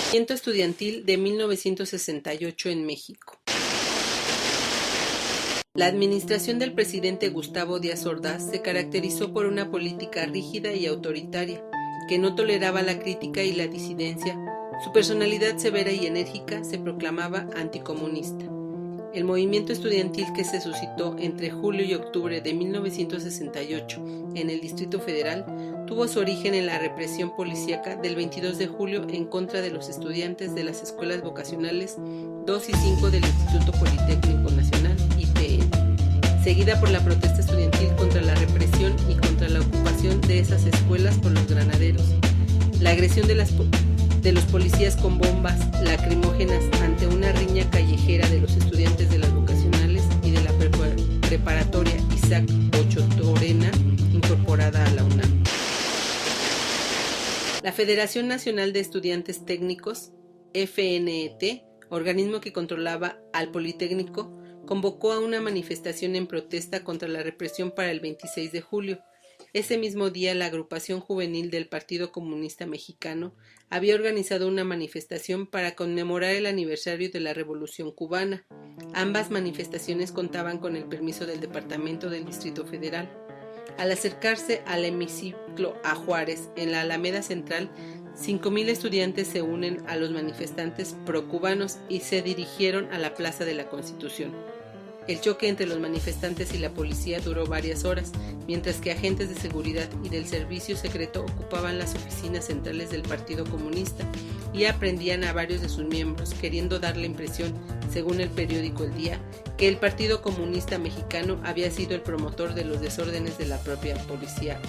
Movimiento estudiantil de 1968 en México. La administración del presidente Gustavo Díaz Ordaz se caracterizó por una política rígida y autoritaria, que no toleraba la crítica y la disidencia. Su personalidad severa y enérgica se proclamaba anticomunista. El movimiento estudiantil que se suscitó entre julio y octubre de 1968 en el Distrito Federal tuvo su origen en la represión policíaca del 22 de julio en contra de los estudiantes de las escuelas vocacionales 2 y 5 del Instituto Politécnico Nacional, IPN, seguida por la protesta estudiantil contra la represión y contra la ocupación de esas escuelas por los granaderos, la agresión de los policías con bombas lacrimógenas ante una riña callejera de los estudiantes de las vocacionales y de la preparatoria Isaac Ochotorena, incorporada a la UNAM. La Federación Nacional de Estudiantes Técnicos, FNET, organismo que controlaba al Politécnico, convocó a una manifestación en protesta contra la represión para el 26 de julio. Ese mismo día, la agrupación juvenil del Partido Comunista Mexicano había organizado una manifestación para conmemorar el aniversario de la Revolución Cubana. Ambas manifestaciones contaban con el permiso del Departamento del Distrito Federal. Al acercarse al hemiciclo a Juárez, en la Alameda Central, 5,000 estudiantes se unen a los manifestantes procubanos y se dirigieron a la Plaza de la Constitución. El choque entre los manifestantes y la policía duró varias horas, mientras que agentes de seguridad y del servicio secreto ocupaban las oficinas centrales del Partido Comunista y aprehendían a varios de sus miembros, queriendo dar la impresión, según el periódico El Día, que el Partido Comunista Mexicano había sido el promotor de los desórdenes de la propia policía.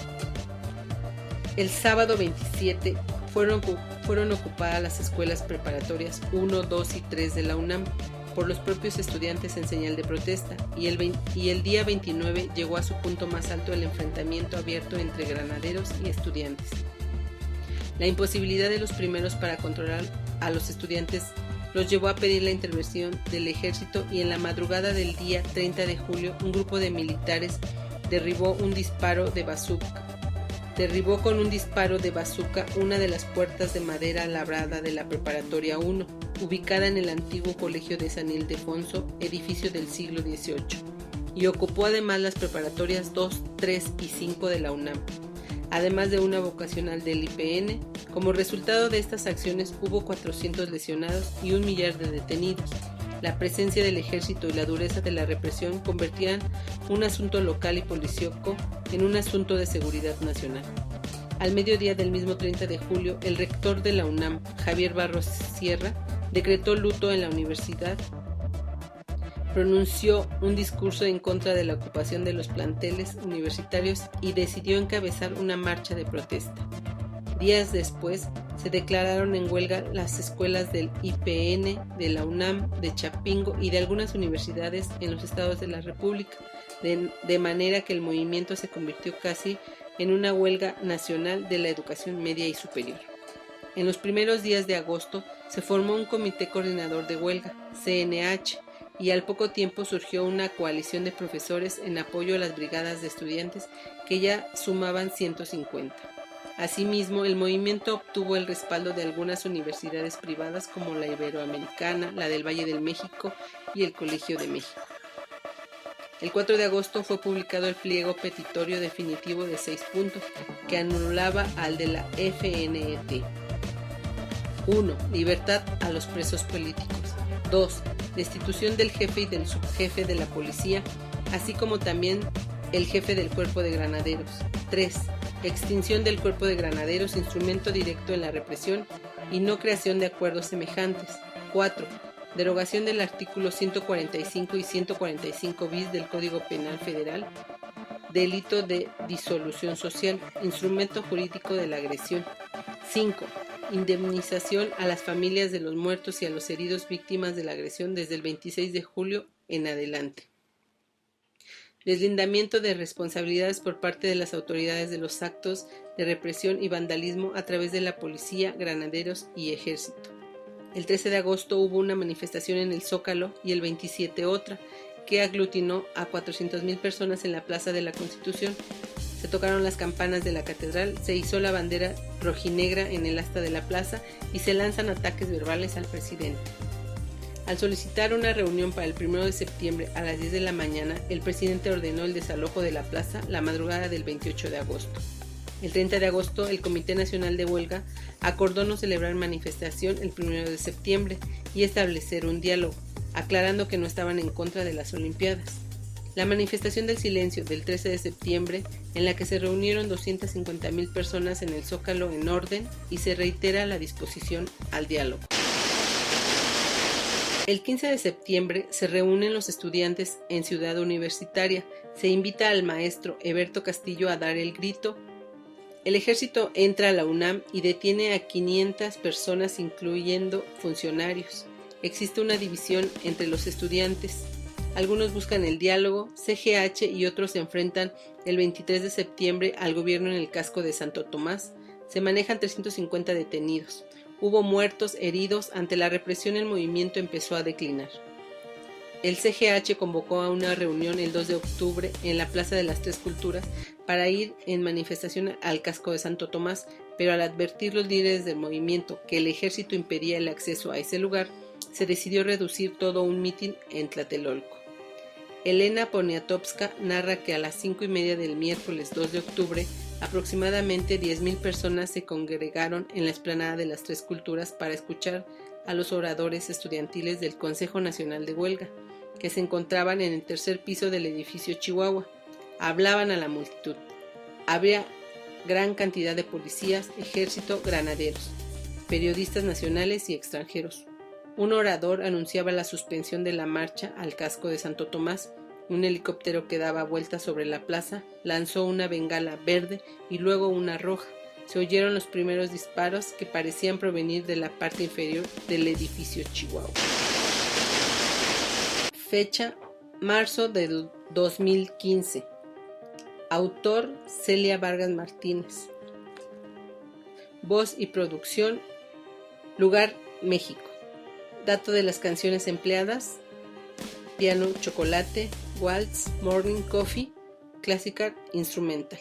El sábado 27 fueron ocupadas las escuelas preparatorias 1, 2 y 3 de la UNAM por los propios estudiantes en señal de protesta, y el día 29 llegó a su punto más alto el enfrentamiento abierto entre granaderos y estudiantes. La imposibilidad de los primeros para controlar a los estudiantes los llevó a pedir la intervención del ejército, y en la madrugada del día 30 de julio un grupo de militares derribó con un disparo de bazuca una de las puertas de madera labrada de la Preparatoria 1, ubicada en el antiguo Colegio de San Ildefonso, edificio del siglo XVIII, y ocupó además las preparatorias 2, 3 y 5 de la UNAM, además de una vocacional del IPN. Como resultado de estas acciones hubo 400 lesionados y 1 millar de detenidos. La presencia del ejército y la dureza de la represión convertían un asunto local y policíaco en un asunto de seguridad nacional. Al mediodía del mismo 30 de julio, el rector de la UNAM, Javier Barros Sierra, decretó luto en la universidad, pronunció un discurso en contra de la ocupación de los planteles universitarios y decidió encabezar una marcha de protesta. Días después, se declararon en huelga las escuelas del IPN, de la UNAM, de Chapingo y de algunas universidades en los estados de la República, de manera que el movimiento se convirtió casi en una huelga nacional de la educación media y superior. En los primeros días de agosto se formó un comité coordinador de huelga, CNH, y al poco tiempo surgió una coalición de profesores en apoyo a las brigadas de estudiantes, que ya sumaban 150. Asimismo, el movimiento obtuvo el respaldo de algunas universidades privadas como la Iberoamericana, la del Valle de México y el Colegio de México. El 4 de agosto fue publicado el pliego petitorio definitivo de 6 puntos, que anulaba al de la FNET. 1. Libertad a los presos políticos. 2. Destitución del jefe y del subjefe de la policía, así como también el jefe del cuerpo de granaderos. 3. Extinción del cuerpo de granaderos, instrumento directo en la represión, y no creación de acuerdos semejantes. 4. Derogación del artículo 145 y 145 bis del Código Penal Federal, delito de disolución social, instrumento jurídico de la agresión. 5. Indemnización a las familias de los muertos y a los heridos víctimas de la agresión desde el 26 de julio en adelante. Deslindamiento de responsabilidades por parte de las autoridades de los actos de represión y vandalismo a través de la policía, granaderos y ejército. El 13 de agosto hubo una manifestación en el Zócalo y el 27 otra, que aglutinó a 400,000 personas en la Plaza de la Constitución. se tocaron las campanas de la catedral, se izó la bandera rojinegra en el asta de la plaza y se lanzan ataques verbales al presidente. Al solicitar una reunión para el 1 de septiembre a las 10 de la mañana, el presidente ordenó el desalojo de la plaza la madrugada del 28 de agosto. El 30 de agosto, el Comité Nacional de Huelga acordó no celebrar manifestación el 1 de septiembre y establecer un diálogo, aclarando que no estaban en contra de las Olimpiadas. La manifestación del silencio del 13 de septiembre, en la que se reunieron 250,000 personas en el Zócalo en orden y se reitera la disposición al diálogo. El 15 de septiembre se reúnen los estudiantes en Ciudad Universitaria. Se invita al maestro Heberto Castillo a dar el grito. El ejército entra a la UNAM y detiene a 500 personas, incluyendo funcionarios. Existe una división entre los estudiantes. Algunos buscan el diálogo, CGH y otros se enfrentan el 23 de septiembre al gobierno en el casco de Santo Tomás. Se manejan 350 detenidos. Hubo muertos, heridos. Ante la represión el movimiento empezó a declinar. El CGH convocó a una reunión el 2 de octubre en la Plaza de las Tres Culturas para ir en manifestación al casco de Santo Tomás, pero al advertir los líderes del movimiento que el ejército impedía el acceso a ese lugar, se decidió reducir todo un mitin en Tlatelolco. Elena Poniatowska narra que a las 5:30 del miércoles 2 de octubre, aproximadamente 10,000 personas se congregaron en la explanada de las Tres Culturas para escuchar a los oradores estudiantiles del Consejo Nacional de Huelga, que se encontraban en el tercer piso del edificio Chihuahua. Hablaban a la multitud. Había gran cantidad de policías, ejército, granaderos, periodistas nacionales y extranjeros. Un orador anunciaba la suspensión de la marcha al casco de Santo Tomás. Un helicóptero que daba vueltas sobre la plaza lanzó una bengala verde y luego una roja. Se oyeron los primeros disparos que parecían provenir de la parte inferior del edificio Chihuahua. Fecha: marzo del 2015. Autor: Celia Vargas Martínez. Voz y producción: Lugar, México. Dato de las canciones empleadas: Piano Chocolate, Waltz, Morning Coffee, Classical Instrumental.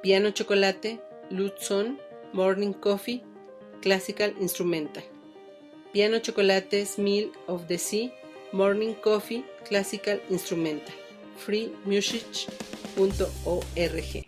Piano Chocolate, Lutson, Morning Coffee, Classical Instrumental. Piano Chocolate, Smell of the Sea, Morning Coffee, Classical Instrumental. freemusic.org